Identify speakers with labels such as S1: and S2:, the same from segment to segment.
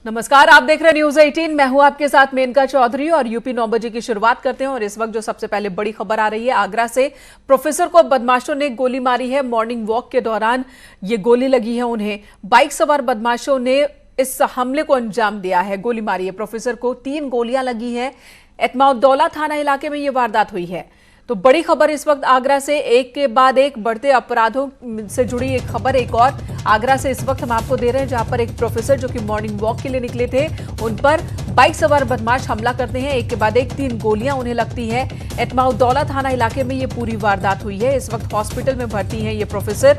S1: नमस्कार, आप देख रहे हैं न्यूज 18। मैं हूं आपके साथ मेनका चौधरी और यूपी 9 बजे की शुरुआत करते हैं। और इस वक्त जो सबसे पहले बड़ी खबर आ रही है, आगरा से प्रोफेसर को बदमाशों ने गोली मारी है। मॉर्निंग वॉक के दौरान ये गोली लगी है उन्हें। बाइक सवार बदमाशों ने इस हमले को अंजाम दिया है, गोली मारी है प्रोफेसर को। 3 गोलियां लगी है। एतमाउद्दौला थाना इलाके में यह वारदात हुई है। तो बड़ी खबर इस वक्त आगरा से, एक के बाद एक बढ़ते अपराधों से जुड़ी एक खबर एक और आगरा से इस वक्त हम आपको दे रहे हैं, जहां पर एक प्रोफेसर जो कि मॉर्निंग वॉक के लिए निकले थे, उन पर बाइक सवार बदमाश हमला करते हैं। एक के बाद एक 3 गोलियां उन्हें लगती है। एतमाउद्दौला थाना इलाके में ये पूरी वारदात हुई है। इस वक्त हॉस्पिटल में भर्ती है ये प्रोफेसर।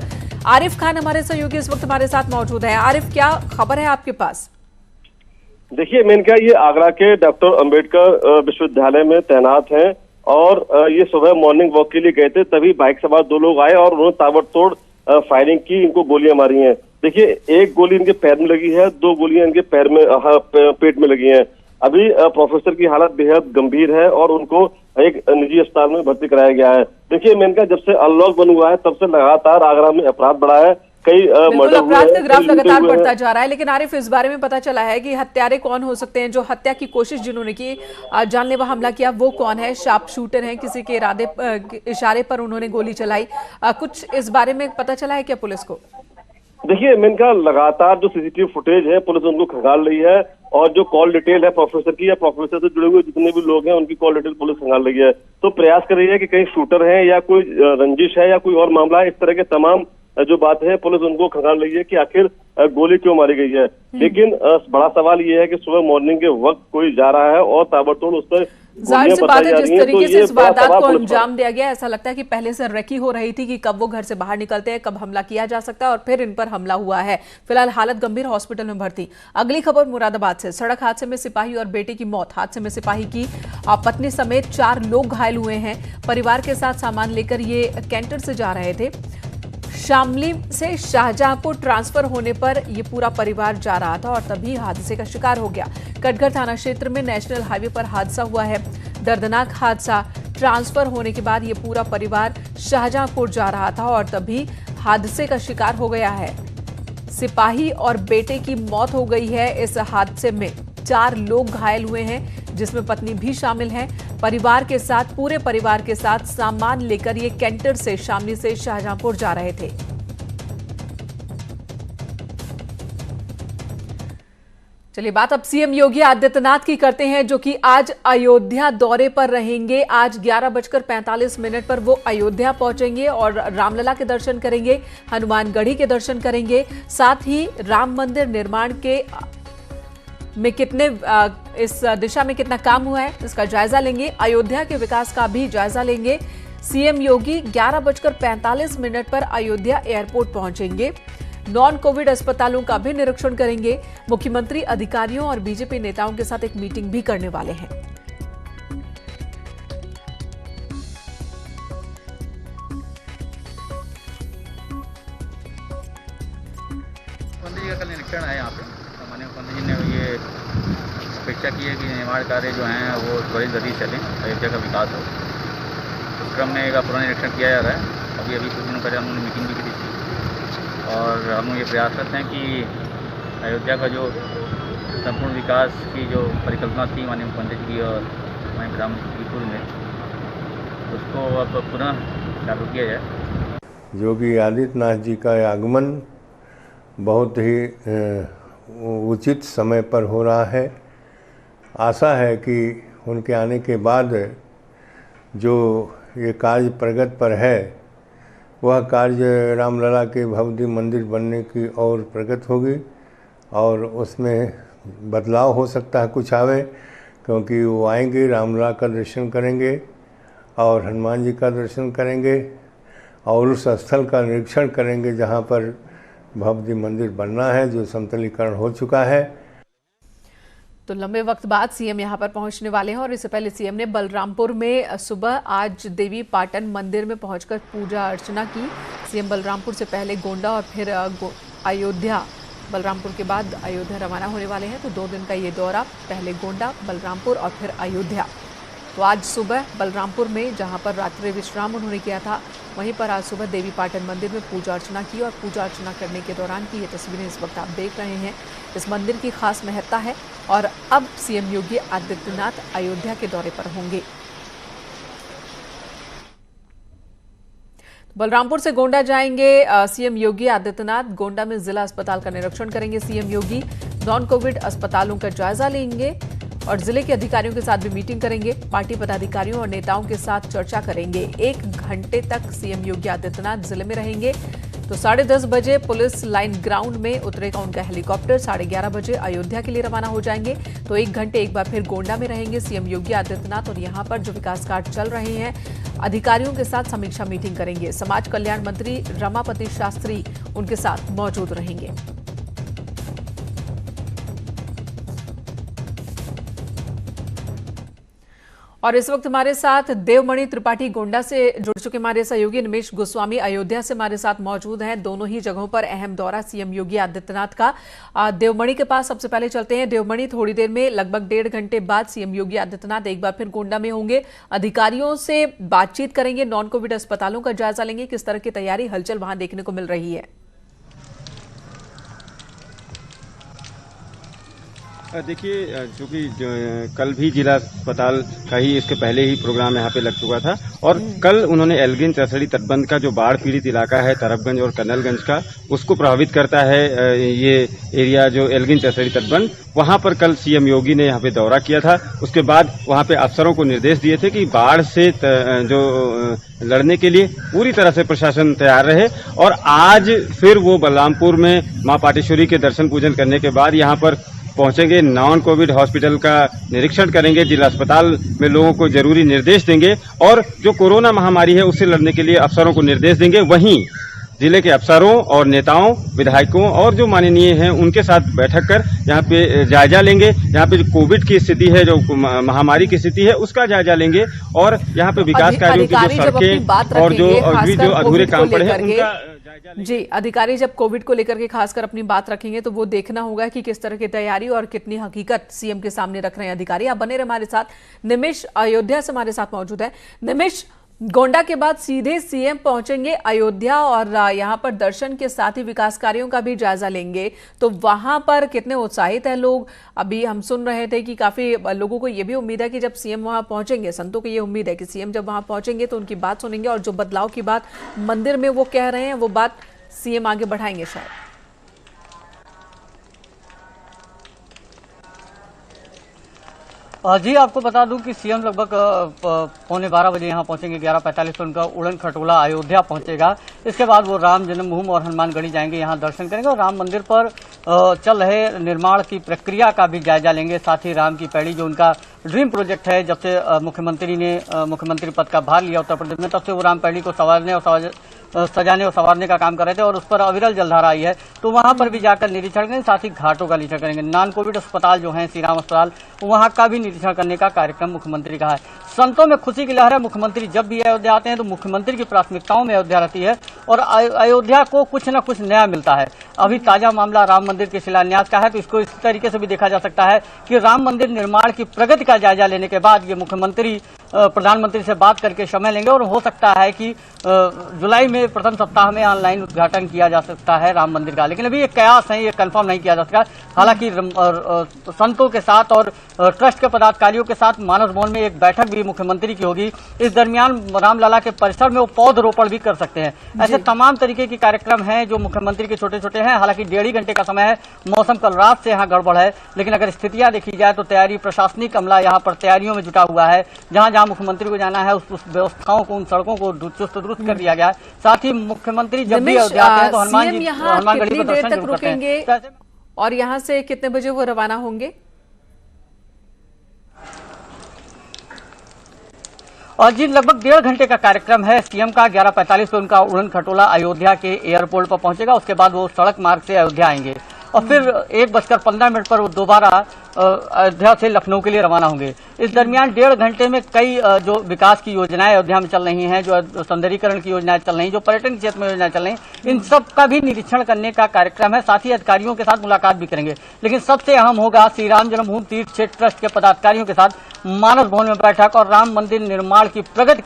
S1: आरिफ खान हमारे सहयोगी इस वक्त हमारे साथ मौजूद है। आरिफ, क्या खबर है आपके पास?
S2: देखिए मेनका, ये आगरा के डॉक्टर अंबेडकर विश्वविद्यालय में तैनात हैं और ये सुबह मॉर्निंग वॉक के लिए गए थे। तभी बाइक सवार 2 लोग आए और उन्होंने ताबड़तोड़ फायरिंग की, इनको गोलियां मारी हैं। देखिए, एक गोली इनके पैर में लगी है, 2 गोलियां इनके पैर में पेट में लगी हैं। अभी प्रोफेसर की हालत बेहद गंभीर है और उनको एक निजी अस्पताल में भर्ती कराया गया है। देखिए मेनका, जब से अनलॉक बन हुआ है तब से लगातार आगरा में अपराध बढ़ा है। कई
S1: अपराध का ग्राफ लगातार बढ़ता जा रहा है। लेकिन आरिफ, इस बारे में पता चला है कि हत्यारे कौन हो सकते हैं? जो हत्या की कोशिश जिन्होंने की, जानलेवा हमला किया, वो कौन है? शार्प शूटर हैं, किसी के इशारे पर उन्होंने गोली चलाई? कुछ इस बारे में पता चला है क्या पुलिस को?
S2: देखिए मेनका, लगातार जो सीसीटीवी फुटेज है पुलिस उनको खंगाल रही है और जो कॉल डिटेल है प्रोफेसर की या प्रोफेसर से जुड़े हुए जितने भी लोग हैं उनकी कॉल डिटेल पुलिस खंगाल रही है। तो प्रयास कर रही है कि कहीं शूटर है या कोई रंजिश है या कोई और मामला है। इस तरह के तमाम जो बात है पुलिस उनको खंगाल रही है कि आखिर गोली क्यों मारी गई है। लेकिन बड़ा सवाल ये है कि सुबह मॉर्निंग के वक्त कोई जा रहा है और ताबड़तोड़ उस पर
S1: जाहिर सी बात है, जिस तरीके से इस वारदात को अंजाम दिया गया, ऐसा लगता है कि पहले से रखी हो रही थी कि कब वो घर से बाहर निकलते हैं, कब हमला किया जा सकता है, और फिर इन पर हमला हुआ है। फिलहाल हालत गंभीर, हॉस्पिटल में भर्ती। अगली खबर मुरादाबाद से। सड़क हादसे में सिपाही और बेटे की मौत। हादसे में सिपाही की पत्नी समेत 4 लोग घायल हुए हैं। परिवार के साथ सामान लेकर ये कैंटर से जा रहे थे। शामली से शाहजहांपुर ट्रांसफर होने पर यह पूरा परिवार जा रहा था और तभी हादसे का शिकार हो गया। कटघर थाना क्षेत्र में नेशनल हाईवे पर हादसा हुआ है। दर्दनाक हादसा। ट्रांसफर होने के बाद यह पूरा परिवार शाहजहांपुर जा रहा था और तभी हादसे का शिकार हो गया है। सिपाही और बेटे की मौत हो गई है। इस हादसे में 4 लोग घायल हुए हैं, जिसमें पत्नी भी शामिल है। परिवार के साथ, पूरे परिवार के साथ सामान लेकर ये कैंटर से शामली से शाहजहांपुर जा रहे थे। चलिए बात अब सीएम योगी आदित्यनाथ की करते हैं, जो कि आज अयोध्या दौरे पर रहेंगे। आज 11:45 पर वो अयोध्या पहुंचेंगे और रामलला के दर्शन करेंगे, हनुमानगढ़ी के दर्शन करेंगे। साथ ही राम मंदिर निर्माण के में इस दिशा में कितना काम हुआ है इसका जायजा लेंगे। अयोध्या के विकास का भी जायजा लेंगे। सीएम योगी 11:45 पर अयोध्या एयरपोर्ट पहुंचेंगे। नॉन कोविड अस्पतालों का भी निरीक्षण करेंगे। मुख्यमंत्री अधिकारियों और बीजेपी नेताओं के साथ एक मीटिंग भी करने वाले हैं।
S3: मुख्यमंत्री जी का कल निरीक्षण है यहाँ पे। माननीय मुख्यमंत्री जी ने ये अपेक्षा की है कि निर्माण कार्य जो हैं वो त्वरित गति चलें, अयोध्या का विकास हो। उस क्रम में एक पुनः निरीक्षण किया जा रहा है। अभी कुछ दिनों पहले हमने मीटिंग भी की थी और हम ये प्रयासरत हैं कि अयोध्या का जो संपूर्ण विकास की जो परिकल्पना थी माननीय मुख्यमंत्री जी की और माननीय प्रधानमंत्री की पूर्व में, उसको अब पुनः लागू किया जाए।
S4: योगी आदित्यनाथ जी का आगमन बहुत ही उचित समय पर हो रहा है। आशा है कि उनके आने के बाद जो ये कार्य प्रगति पर है, वह कार्य रामलला के भव्य मंदिर बनने की और प्रगति होगी और उसमें बदलाव हो सकता है, कुछ आवे, क्योंकि वो आएंगे, रामलला का दर्शन करेंगे और हनुमान जी का दर्शन करेंगे और उस स्थल का निरीक्षण करेंगे जहाँ पर भव्य मंदिर बनना है, जो समतलीकरण हो चुका है।
S1: तो लंबे वक्त बाद सीएम यहां पर पहुंचने वाले हैं और इससे पहले सीएम ने बलरामपुर में सुबह आज देवी पाटन मंदिर में पहुंचकर पूजा अर्चना की। सीएम बलरामपुर से पहले गोंडा और फिर अयोध्या, बलरामपुर के बाद अयोध्या रवाना होने वाले हैं। तो 2 दिन का ये दौरा, पहले गोंडा, बलरामपुर और फिर अयोध्या। तो आज सुबह बलरामपुर में जहां पर रात्रि विश्राम उन्होंने किया था, वहीं पर आज सुबह देवी पाटन मंदिर में पूजा अर्चना की और पूजा अर्चना करने के दौरान की ये तस्वीरें इस वक्त आप देख रहे हैं। इस मंदिर की खास महत्ता है और अब सीएम योगी आदित्यनाथ अयोध्या के दौरे पर होंगे। बलरामपुर से गोंडा जाएंगे सीएम योगी आदित्यनाथ। गोंडा में जिला अस्पताल का निरीक्षण करेंगे सीएम योगी, नॉन कोविड अस्पतालों का जायजा लेंगे और जिले के अधिकारियों के साथ भी मीटिंग करेंगे। पार्टी पदाधिकारियों और नेताओं के साथ चर्चा करेंगे। 1 घंटे तक सीएम योगी आदित्यनाथ जिले में रहेंगे। तो 10:30 बजे पुलिस लाइन ग्राउंड में उतरेगा उनका हेलीकॉप्टर। 11:30 बजे अयोध्या के लिए रवाना हो जाएंगे। तो 1 घंटे एक बार फिर गोंडा में रहेंगे सीएम योगी आदित्यनाथ और यहां पर जो विकास कार्य चल रहे हैं अधिकारियों के साथ समीक्षा मीटिंग करेंगे। समाज कल्याण मंत्री रमापति शास्त्री उनके साथ मौजूद रहेंगे। और इस वक्त हमारे साथ देवमणि त्रिपाठी गोंडा से जुड़ चुके हमारे सहयोगी निमेश गोस्वामी अयोध्या से हमारे साथ मौजूद हैं। दोनों ही जगहों पर अहम दौरा सीएम योगी आदित्यनाथ का। देवमणि के पास सबसे पहले चलते हैं। देवमणि, थोड़ी देर में लगभग 1.5 घंटे बाद सीएम योगी आदित्यनाथ एक बार फिर गोंडा में होंगे, अधिकारियों से बातचीत करेंगे, नॉन कोविड अस्पतालों का जायजा लेंगे। किस तरह की तैयारी हलचल वहां देखने को मिल रही है?
S5: देखिए, चूंकि कल भी जिला अस्पताल का ही इसके पहले ही प्रोग्राम यहाँ पे लग चुका था और कल उन्होंने एल्गिन चरसड़ी तटबंध का जो बाढ़ पीड़ित इलाका है तरफगंज और कन्नलगंज का, उसको प्रभावित करता है ये एरिया जो एल्गिन चरसड़ी तटबंध, वहाँ पर कल सीएम योगी ने यहाँ पे दौरा किया था। उसके बाद वहाँ पे अफसरों को निर्देश दिए थे कि बाढ़ से जो लड़ने के लिए पूरी तरह से प्रशासन तैयार रहे। और आज फिर वो बलरामपुर में माँ पाटेश्वरी के दर्शन पूजन करने के बाद यहाँ पर पहुंचेंगे, नॉन कोविड हॉस्पिटल का निरीक्षण करेंगे, जिला अस्पताल में लोगों को जरूरी निर्देश देंगे और जो कोरोना महामारी है उससे लड़ने के लिए अफसरों को निर्देश देंगे। वहीं जिले के अफसरों और नेताओं, विधायकों और जो माननीय हैं उनके साथ बैठक कर यहाँ पे जायजा लेंगे। यहाँ पे जो कोविड की स्थिति है, जो महामारी की स्थिति है, उसका जायजा लेंगे और यहाँ पे विकास कार्यों की जो सड़कें और जो अधूरे काम पड़े हैं उनका
S1: जी। अधिकारी जब कोविड को लेकर के खासकर अपनी बात रखेंगे तो वो देखना होगा कि किस तरह की तैयारी और कितनी हकीकत सीएम के सामने रख रहे हैं अधिकारी। आप बने रहे हमारे साथ। निमेश अयोध्या से हमारे साथ मौजूद है। निमेश, गोंडा के बाद सीधे सीएम पहुंचेंगे अयोध्या और यहां पर दर्शन के साथ ही विकास कार्यों का भी जायजा लेंगे, तो वहां पर कितने उत्साहित हैं लोग? अभी हम सुन रहे थे कि काफी लोगों को यह भी उम्मीद है कि जब सीएम वहां पहुंचेंगे, संतों को ये उम्मीद है कि सीएम जब वहां पहुंचेंगे तो उनकी बात सुनेंगे और जो बदलाव की बात मंदिर में वो कह रहे हैं वो बात सीएम आगे बढ़ाएंगे शायद।
S6: जी, आपको बता दूं कि सीएम लगभग 11:15 बजे यहाँ पहुंचेंगे। 11:45 पर उनका उड़न खटोला अयोध्या पहुंचेगा। इसके बाद वो राम जन्मभूमि और हनुमानगढ़ी जाएंगे, यहाँ दर्शन करेंगे और राम मंदिर पर चल रहे निर्माण की प्रक्रिया का भी जायजा लेंगे। साथ ही राम की पैड़ी जो उनका ड्रीम प्रोजेक्ट है, जब से मुख्यमंत्री ने मुख्यमंत्री पद का भार लिया उत्तर प्रदेश में, तब से वो राम पैड़ी को सजाने और संवारने का काम कर रहे थे और उस पर अविरल जलधारा आई है। तो वहां पर भी जाकर निरीक्षण करेंगे, साथ ही घाटों का निरीक्षण करेंगे। नॉन कोविड अस्पताल जो है श्री राम अस्पताल, वहां का भी निरीक्षण करने का कार्यक्रम मुख्यमंत्री का है। संतों में खुशी की लहर है। मुख्यमंत्री जब भी अयोध्या आते हैं तो मुख्यमंत्री की प्राथमिकताओं में अयोध्या रहती है और अयोध्या को कुछ न कुछ नया मिलता है। अभी ताजा मामला राम मंदिर के शिलान्यास का है, तो इसको इस तरीके से भी देखा जा सकता है कि राम मंदिर निर्माण की प्रगति का जायजा लेने के बाद ये मुख्यमंत्री प्रधानमंत्री से बात करके समय लेंगे और हो सकता है कि जुलाई में प्रथम सप्ताह में ऑनलाइन उद्घाटन किया जा सकता है राम मंदिर का। लेकिन अभी ये कयास है, ये कंफर्म नहीं किया जा सकता। हालांकि संतों के साथ और ट्रस्ट के पदाधिकारियों के साथ मानस भवन में एक बैठक भी मुख्यमंत्री की होगी। इस दरमियान रामलला के परिसर में वो पौधरोपण भी कर सकते हैं। ऐसे तमाम तरीके के कार्यक्रम हैं जो मुख्यमंत्री के छोटे छोटे हैं। हालांकि 1.5 घंटे का समय है। मौसम कल रात से यहाँ गड़बड़ है, लेकिन अगर स्थितियां देखी जाए तो तैयारी, प्रशासनिक अमला यहाँ पर तैयारियों में जुटा हुआ है। जहां जहां मुख्यमंत्री को जाना है उस व्यवस्थाओं को, उन सड़कों को चुस्त दुरुस्त कर दिया गया है। साथ ही मुख्यमंत्री जब भी अयोध्या आते हैं तो हनुमानगढ़ी पर दर्शन जरूर करते हैं।
S1: और यहाँ से कितने बजे वो रवाना होंगे?
S6: और जी, लगभग 1.5 घंटे का कार्यक्रम है सीएम का। 11:45 पर उनका उड़न खटोला अयोध्या के एयरपोर्ट पर पहुंचेगा। उसके बाद वो सड़क मार्ग से अयोध्या आएंगे और फिर 1:15 पर वो दोबारा अयोध्या से लखनऊ के लिए रवाना होंगे। इस दरमियान 1.5 घंटे में कई जो विकास की योजनाएं अयोध्या में चल रही हैं, जो सौंदर्यीकरण की योजनाएं चल रही, जो पर्यटन क्षेत्र में योजनाएं चल रही, इन सब का भी निरीक्षण करने का कार्यक्रम है। साथ ही अधिकारियों के साथ मुलाकात भी करेंगे। लेकिन सबसे अहम होगा श्री राम जन्मभूमि तीर्थ क्षेत्र ट्रस्ट के पदाधिकारियों के साथ मानस भवन में बैठक और राम मंदिर निर्माण की प्रगति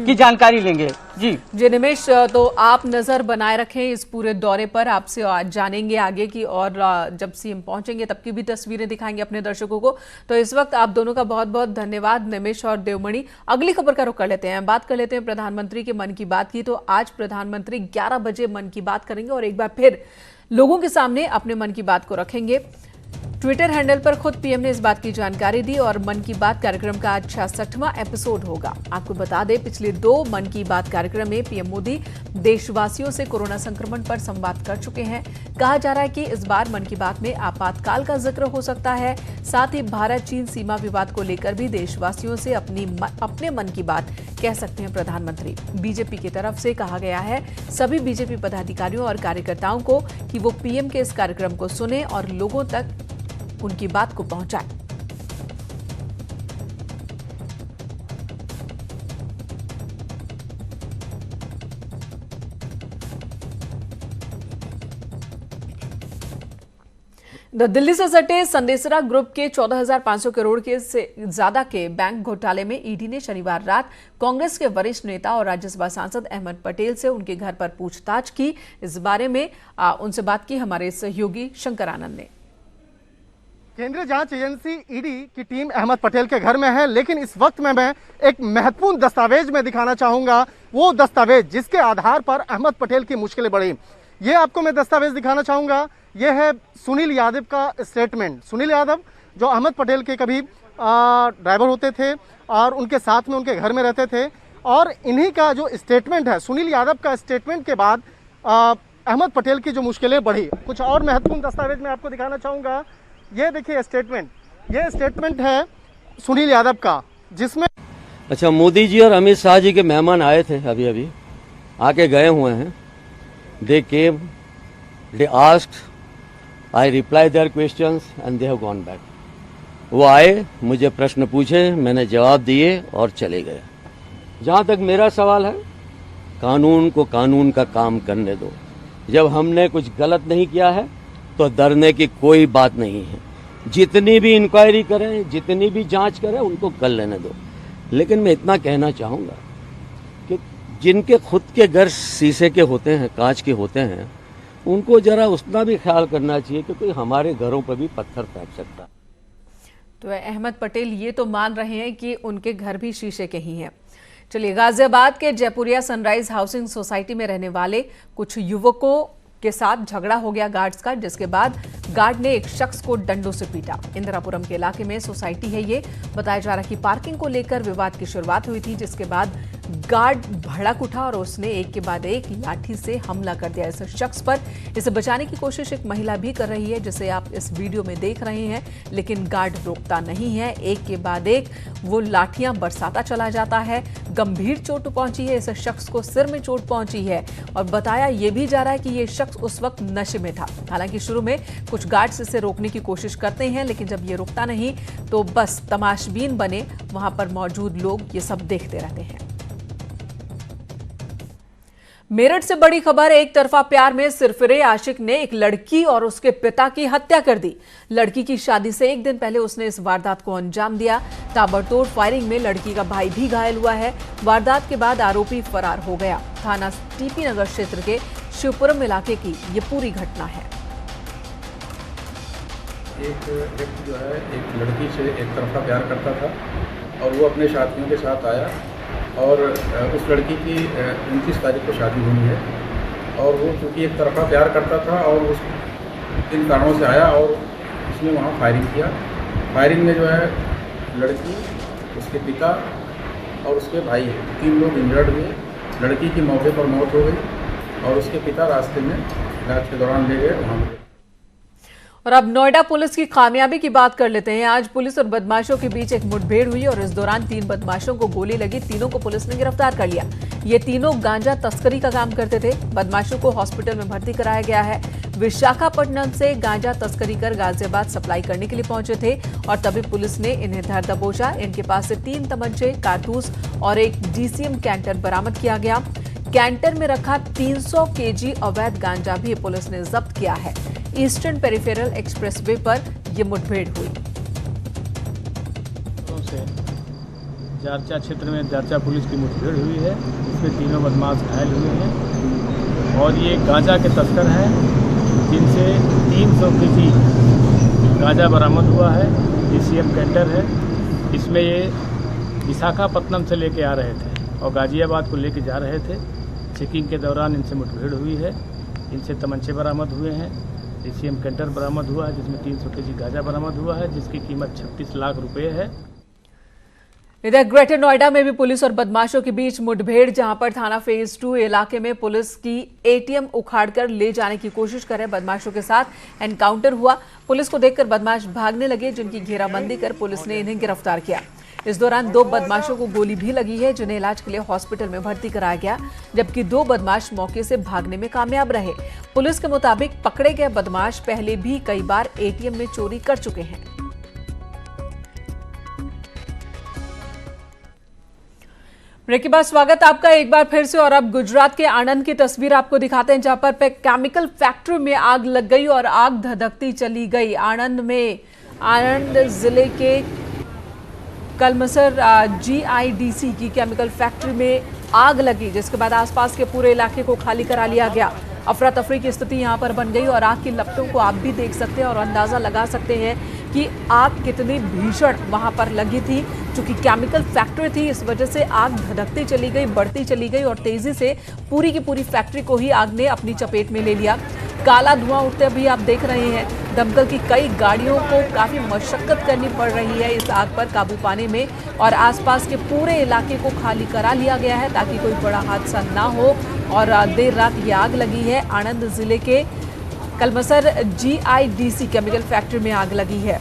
S6: की जानकारी लेंगे। जी
S1: निमेश, तो आप नजर बनाए रखें इस पूरे दौरे पर। आपसे आज जानेंगे आगे की, और जब सीएम पहुंचेंगे तब की भी तस्वीरें दिखाएंगे अपने दर्शकों को। तो इस वक्त आप दोनों का बहुत बहुत धन्यवाद, निमेश और देवमणि। अगली खबर का रुख कर लेते हैं, बात कर लेते हैं प्रधानमंत्री के मन की बात की। तो आज प्रधानमंत्री 11 बजे मन की बात करेंगे और एक बार फिर लोगों के सामने अपने मन की बात को रखेंगे। ट्विटर हैंडल पर खुद पीएम ने इस बात की जानकारी दी और मन की बात कार्यक्रम का आज 66वां एपिसोड होगा। आपको बता दें, पिछले 2 मन की बात कार्यक्रम में पीएम मोदी देशवासियों से कोरोना संक्रमण पर संवाद कर चुके हैं। कहा जा रहा है कि इस बार मन की बात में आपातकाल का जिक्र हो सकता है। साथ ही भारत चीन सीमा विवाद को लेकर भी देशवासियों से अपने मन की बात कह सकते हैं प्रधानमंत्री। बीजेपी की तरफ से कहा गया है सभी बीजेपी पदाधिकारियों और कार्यकर्ताओं को कि वो पीएम के इस कार्यक्रम को सुने और लोगों तक उनकी बात को पहुंचाएं। दिल्ली से सटे संदेशरा ग्रुप के 14,500 करोड़ के से ज्यादा के बैंक घोटाले में ईडी ने शनिवार रात कांग्रेस के वरिष्ठ नेता और राज्यसभा सांसद अहमद पटेल से उनके घर पर पूछताछ की। इस बारे में उनसे बात की हमारे सहयोगी शंकर आनंद ने।
S7: केंद्रीय जांच एजेंसी ईडी की टीम अहमद पटेल के घर में है, लेकिन इस वक्त में मैं एक महत्वपूर्ण दस्तावेज में दिखाना चाहूंगा, वो दस्तावेज जिसके आधार पर अहमद पटेल की मुश्किलें बढ़ी। ये आपको मैं दस्तावेज दिखाना चाहूंगा। ये है सुनील यादव का स्टेटमेंट। सुनील यादव जो अहमद पटेल के कभी ड्राइवर होते थे और उनके साथ में उनके घर में रहते थे, और इन्हीं का जो स्टेटमेंट है, सुनील यादव का स्टेटमेंट के बाद अहमद पटेल की जो मुश्किलें बढ़ी। कुछ और महत्वपूर्ण दस्तावेज मैं आपको दिखाना चाहूंगा। ये देखिए स्टेटमेंट, ये स्टेटमेंट है सुनील यादव का, जिसमें
S8: अच्छा, मोदी जी और अमित शाह जी के मेहमान आए थे, अभी आके गए हुए हैं। They came, they asked, I reply their questions and they have gone back. वो आए, मुझे प्रश्न पूछे, मैंने जवाब दिए और चले गए। जहाँ तक मेरा सवाल है, कानून को कानून का काम करने दो। जब हमने कुछ गलत नहीं किया है तो डरने की कोई बात नहीं है। जितनी भी इंक्वायरी करें, जितनी भी जांच करें, उनको कर लेने दो। लेकिन मैं इतना कहना चाहूँगा कि जिनके खुद के घर शीशे के होते हैं, कांच के होते हैं, उनको जरा उतना भी ख्याल करना चाहिए कि कोई हमारे घरों पर भी पत्थर फेंक सकता है।
S1: तो अहमद पटेल ये तो मान रहे हैं कि उनके घर भी शीशे के ही हैं। चलिए, गाजियाबाद के जयपुरिया सनराइज हाउसिंग सोसाइटी में रहने वाले कुछ युवकों के साथ झगड़ा हो गया गार्ड्स का, जिसके बाद गार्ड ने एक शख्स को डंडों से पीटा। इंदिरापुरम के इलाके में सोसाइटी है ये। बताया जा रहा है कि पार्किंग को लेकर विवाद की शुरुआत हुई थी, जिसके बाद गार्ड भड़क उठा और उसने एक के बाद एक लाठी से हमला कर दिया इस शख्स पर। इसे बचाने की कोशिश एक महिला भी कर रही है, जिसे आप इस वीडियो में देख रहे हैं, लेकिन गार्ड रोकता नहीं है। एक के बाद एक वो लाठियां बरसाता चला जाता है। गंभीर चोट पहुंची है, इस शख्स को सिर में चोट पहुंची है और बताया यह भी जा रहा है कि ये शख्स उस वक्त नशे में था। हालांकि शुरू में कुछ गार्ड्स इसे रोकने की कोशिश करते हैं, लेकिन जब ये रुकता नहीं तो बस तमाशबीन बने वहां पर मौजूद लोग ये सब देखते रहते हैं। मेरठ से बड़ी खबर, एक तरफा प्यार में सिरफिरे आशिक ने एक लड़की और उसके पिता की हत्या कर दी। लड़की की शादी से एक दिन पहले उसने इस वारदात को अंजाम दिया। ताबड़तोड़ फायरिंग में लड़की का भाई भी घायल हुआ है। वारदात के बाद आरोपी फरार हो गया। थाना टीपी नगर क्षेत्र के शिवपुरम इलाके की ये पूरी घटना है।
S9: एक व्यक्ति जो है एक लड़की से एक तरफा प्यार करता था और वो अपने साथियों के साथ आया और उस लड़की की 29 तारीख को शादी हुई है और वो चूँकि एक तरफा प्यार करता था और उस इन कारणों से आया और उसने वहाँ फायरिंग किया। फायरिंग में जो है लड़की, उसके पिता और उसके भाई 3 लोग इंजर्ड हुए। लड़की की मौके पर मौत हो गई और उसके पिता रास्ते में इलाज के दौरान ले गए वहाँ।
S1: और अब नोएडा पुलिस की कामयाबी की बात कर लेते हैं। आज पुलिस और बदमाशों के बीच एक मुठभेड़ हुई और इस दौरान 3 बदमाशों को गोली लगी। तीनों को पुलिस ने गिरफ्तार कर लिया। ये तीनों गांजा तस्करी का काम करते थे। बदमाशों को हॉस्पिटल में भर्ती कराया गया है। विशाखापट्टनम से गांजा तस्करी कर गाजियाबाद सप्लाई करने के लिए पहुंचे थे और तभी पुलिस ने इन्हें धर दबोचा। इनके पास से 3 तमंचे, कारतूस और एक डीसीएम कैंटर बरामद किया गया। कैंटर में रखा 300 केजी अवैध गांजा भी पुलिस ने जब्त किया है। ईस्टर्न पेरिफेरल एक्सप्रेसवे पर यह मुठभेड़ हुई।
S10: जारचा क्षेत्र में जारचा पुलिस की मुठभेड़ हुई है। इसमें तीनों बदमाश घायल हुए हैं और ये गांजा के तस्कर हैं, जिनसे 300 केजी गांजा बरामद हुआ है। डीसीएम कैंटर है। इसमें ये विशाखापट्टनम से लेके आ रहे थे और गाजियाबाद को लेके जा रहे थे। चेकिंग के दौरान इनसे मुठभेड़ हुई है। इनसे तमंचे बरामद हुए हैं। डीसीएम कैंटर बरामद हुआ है, जिसमें 300 केजी गांजा बरामद हुआ है, जिसकी कीमत 36 लाख रुपए है।
S1: इधर ग्रेटर नोएडा में भी पुलिस और बदमाशों के बीच मुठभेड़, जहां पर थाना फेज 2 इलाके में पुलिस की एटीएम उखाड़कर ले जाने की कोशिश कर रहे बदमाशों के साथ एनकाउंटर हुआ। पुलिस को देखकर बदमाश भागने लगे, जिनकी घेराबंदी कर पुलिस ने इन्हें गिरफ्तार किया। इस दौरान 2 बदमाशों को गोली भी लगी है, जिन्हें इलाज के लिए हॉस्पिटल में भर्ती कराया गया, जबकि 2 बदमाश मौके से भागने में कामयाब रहे। पुलिस के मुताबिक पकड़े गए बदमाश पहले भी कई बार एटीएम में चोरी कर चुके हैं। ब्रेक के बाद स्वागत आपका एक बार फिर से। और अब गुजरात के आणंद की तस्वीर आपको दिखाते हैं, जहां पर केमिकल फैक्ट्री में आग लग गई और आग धधकती चली गई। आणंद जिले के कलमसर GIDC की केमिकल फैक्ट्री में आग लगी, जिसके बाद आसपास के पूरे इलाके को खाली करा लिया गया। अफरा तफरी की स्थिति यहां पर बन गई और आग की लपटों को आप भी देख सकते हैं और अंदाजा लगा सकते हैं कि आग कितनी भीषण वहां पर लगी थी। चूंकि केमिकल फैक्ट्री थी, इस वजह से आग धधकती चली गई, बढ़ती चली गई और तेजी से पूरी की पूरी फैक्ट्री को ही आग ने अपनी चपेट में ले लिया। काला धुआं उठते भी आप देख रहे हैं। दमकल की कई गाड़ियों को काफी मशक्कत करनी पड़ रही है इस आग पर काबू पाने में और आसपास के पूरे इलाके को खाली करा लिया गया है ताकि कोई बड़ा हादसा ना हो। और देर रात ये आग लगी है। आणंद जिले के कलमसर GIDC केमिकल फैक्ट्री में आग लगी है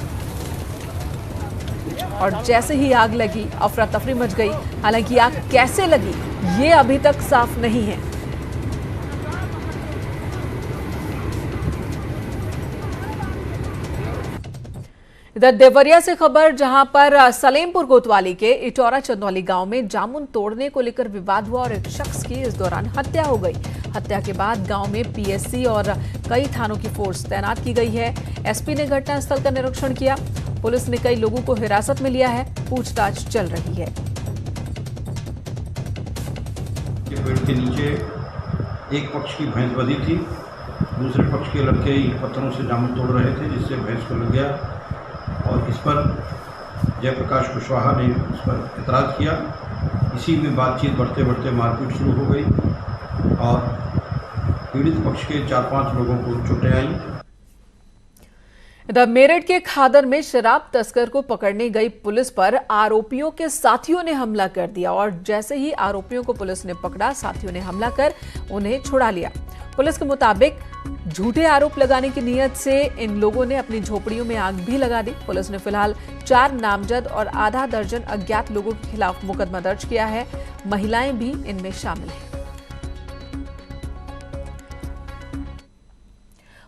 S1: और जैसे ही आग लगी अफरा तफरी मच गई। हालांकि आग कैसे लगी ये अभी तक साफ नहीं है। इधर देवरिया से खबर, जहां पर सलेमपुर कोतवाली के इटौरा चंदौली गांव में जामुन तोड़ने को लेकर विवाद हुआ और एक शख्स की इस दौरान हत्या हो गई। हत्या के बाद गांव में PSC और कई थानों की फोर्स तैनात की गई है। SP ने घटनास्थल का निरीक्षण किया। पुलिस ने कई लोगों को हिरासत में लिया है। पूछताछ चल रही है।
S11: पेड़ के नीचे एक पक्ष की भैंस बंधी थी, दूसरे पक्ष के लड़के पत्थरों से जामुन तोड़ रहे थे, जिससे भैंस को लग गया और इस पर जयप्रकाश कुशवाहा ने उस पर एतराज़ किया। इसी में बातचीत बढ़ते बढ़ते मारपीट शुरू हो गई और पीड़ित पक्ष के 4-5 लोगों को चोटें आईं।
S1: इधर मेरठ के खादर में शराब तस्कर को पकड़ने गई पुलिस पर आरोपियों के साथियों ने हमला कर दिया और जैसे ही आरोपियों को पुलिस ने पकड़ा, साथियों ने हमला कर उन्हें छुड़ा लिया। पुलिस के मुताबिक झूठे आरोप लगाने की नीयत से इन लोगों ने अपनी झोपड़ियों में आग भी लगा दी। पुलिस ने फिलहाल 4 नामजद और आधा दर्जन अज्ञात लोगों के खिलाफ मुकदमा दर्ज किया है। महिलाएं भी इनमें शामिल हैं।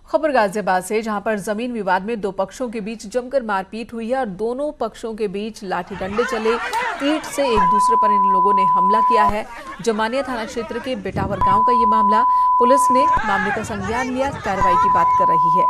S1: खबर गाजियाबाद से, जहां पर जमीन विवाद में 2 पक्षों के बीच जमकर मारपीट हुई है और दोनों पक्षों के बीच लाठी डंडे चले। ईंट से एक दूसरे पर इन लोगों ने हमला किया है। जमानिया थाना क्षेत्र के बेटावर गांव का ये मामला। पुलिस ने मामले का संज्ञान लिया, कार्रवाई की बात कर रही है।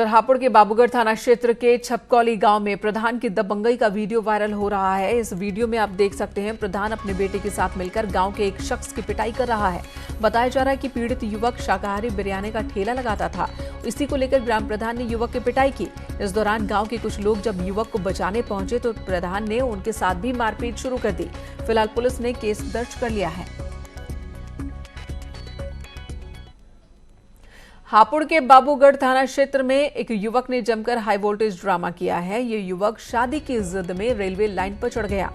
S1: हापुड़ के बाबूगढ़ थाना क्षेत्र के छपकौली गांव में प्रधान की दबंगई का वीडियो वायरल हो रहा है। इस वीडियो में आप देख सकते हैं प्रधान अपने बेटे के साथ मिलकर गांव के एक शख्स की पिटाई कर रहा है। बताया जा रहा है कि पीड़ित युवक शाकाहारी बिरयानी का ठेला लगाता था। इसी को लेकर ग्राम प्रधान ने युवक की पिटाई की। इस दौरान गांव के कुछ लोग जब युवक को बचाने पहुंचे तो प्रधान ने उनके साथ भी मारपीट शुरू कर दी। फिलहाल पुलिस ने केस दर्ज कर लिया है। हापुड़ के बाबूगढ़ थाना क्षेत्र में एक युवक ने जमकर हाई वोल्टेज ड्रामा किया है। ये युवक शादी की जिद में रेलवे लाइन पर चढ़ गया।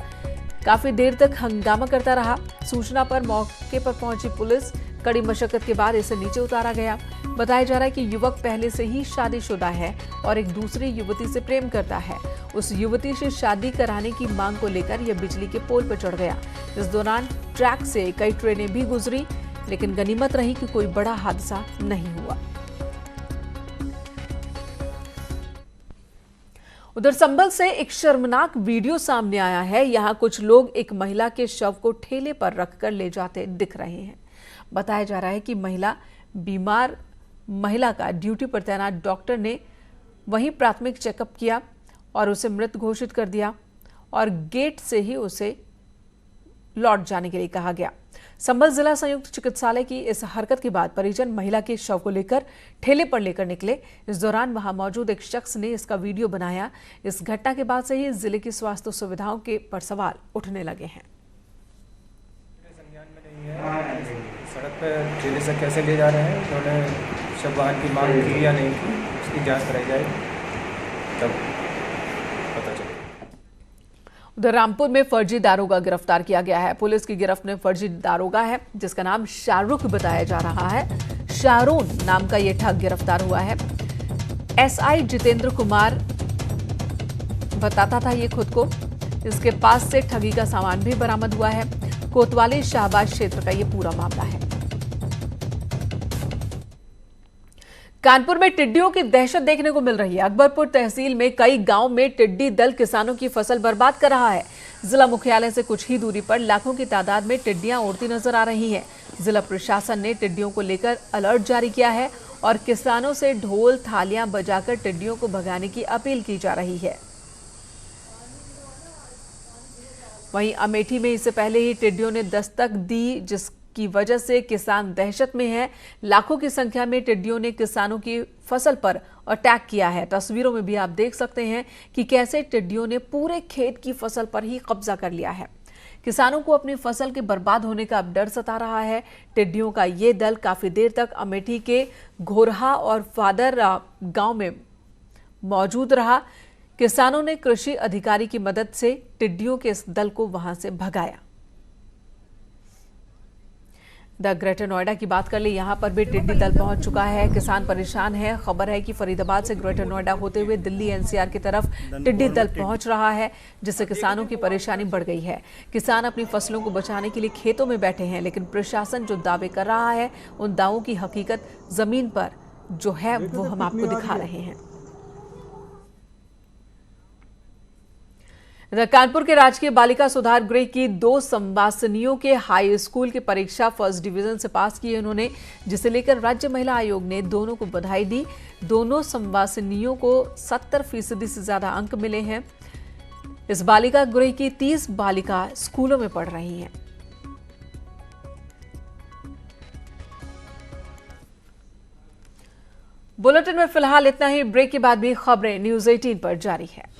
S1: काफी देर तक हंगामा करता रहा। सूचना पर मौके पर पहुंची पुलिस, कड़ी मशक्कत के बाद इसे नीचे उतारा गया। बताया जा रहा है कि युवक पहले से ही शादीशुदा है और एक दूसरी युवती से प्रेम करता है। उस युवती से शादी कराने की मांग को लेकर यह बिजली के पोल पर चढ़ गया। इस दौरान ट्रैक से कई ट्रेनें भी गुजरी, लेकिन गनीमत रही कि कोई बड़ा हादसा नहीं हुआ। उधर संभल से एक शर्मनाक वीडियो सामने आया है। यहां कुछ लोग एक महिला के शव को ठेले पर रखकर ले जाते दिख रहे हैं। बताया जा रहा है कि बीमार महिला का ड्यूटी पर तैनात डॉक्टर ने वहीं प्राथमिक चेकअप किया और उसे मृत घोषित कर दिया और गेट से ही उसे लौट जाने के लिए कहा गया। संभल जिला संयुक्त चिकित्सालय की इस हरकत के बाद परिजन महिला के शव को लेकर ठेले पर लेकर निकले। इस दौरान वहां मौजूद एक शख्स ने इसका वीडियो बनाया। इस घटना के बाद से ही जिले की स्वास्थ्य सुविधाओं के पर सवाल उठने लगे हैं।
S12: सड़क पर ठेले से कैसे ले जा रहे हैं, उन्होंने शव वाहन की मांग की या नहीं की, उसकी जांच कराई जाए तब पता चलेगा।
S1: उधर रामपुर में फर्जी दारोगा गिरफ्तार किया गया है। पुलिस की गिरफ्त में फर्जी दारोगा है जिसका नाम शाहरुख बताया जा रहा है। शारून नाम का यह ठग गिरफ्तार हुआ है। एसआई जितेंद्र कुमार बताता था ये खुद को। इसके पास से ठगी का सामान भी बरामद हुआ है। कोतवाली शाहबाज क्षेत्र का यह पूरा मामला है। कानपुर में टिड्डियों की दहशत देखने को मिल रही है। अकबरपुर तहसील में कई गांव में टिड्डी दल किसानों की फसल बर्बाद कर रहा है। जिला मुख्यालय से कुछ ही दूरी पर लाखों की तादाद में टिड्डियां उड़ती नजर आ रही हैं। जिला प्रशासन ने टिड्डियों को लेकर अलर्ट जारी किया है और किसानों से ढोल थालियां बजाकर टिड्डियों को भगाने की अपील की जा रही है। वहीं अमेठी में इससे पहले ही टिड्डियों ने दस्तक दी, जिसकी वजह से किसान दहशत में हैं। लाखों की संख्या में टिड्डियों ने किसानों की फसल पर अटैक किया है। तस्वीरों में भी आप देख सकते हैं कि कैसे टिड्डियों ने पूरे खेत की फसल पर ही कब्जा कर लिया है। किसानों को अपनी फसल के बर्बाद होने का अब डर सता रहा है। टिड्डियों का ये दल काफी देर तक अमेठी के घोरहा और फादर गांव में मौजूद रहा। किसानों ने कृषि अधिकारी की मदद से टिड्डियों के इस दल को वहां से भगाया। द ग्रेटर नोएडा की बात कर ले, यहां पर भी टिड्डी दल पहुंच चुका है। किसान परेशान है। खबर है कि फरीदाबाद से ग्रेटर नोएडा होते हुए दिल्ली एनसीआर की तरफ टिड्डी दल पहुंच रहा है, जिससे किसानों की परेशानी बढ़ गई है। किसान अपनी फसलों को बचाने के लिए खेतों में बैठे हैं, लेकिन प्रशासन जो दावे कर रहा है उन दावों की हकीकत जमीन पर जो है वो हम आपको दिखा रहे हैं। कानपुर के राजकीय बालिका सुधार गृह की 2 संवासिनियों के हाई स्कूल की परीक्षा फर्स्ट डिवीजन से पास की है उन्होंने, जिसे लेकर राज्य महिला आयोग ने दोनों को बधाई दी। दोनों संवासिनियों को 70% से ज्यादा अंक मिले हैं। इस बालिका गृह की 30 बालिका स्कूलों में पढ़ रही हैं। बुलेटिन में फिलहाल इतना ही। ब्रेक के बाद भी खबरें न्यूज़ 18 पर जारी है।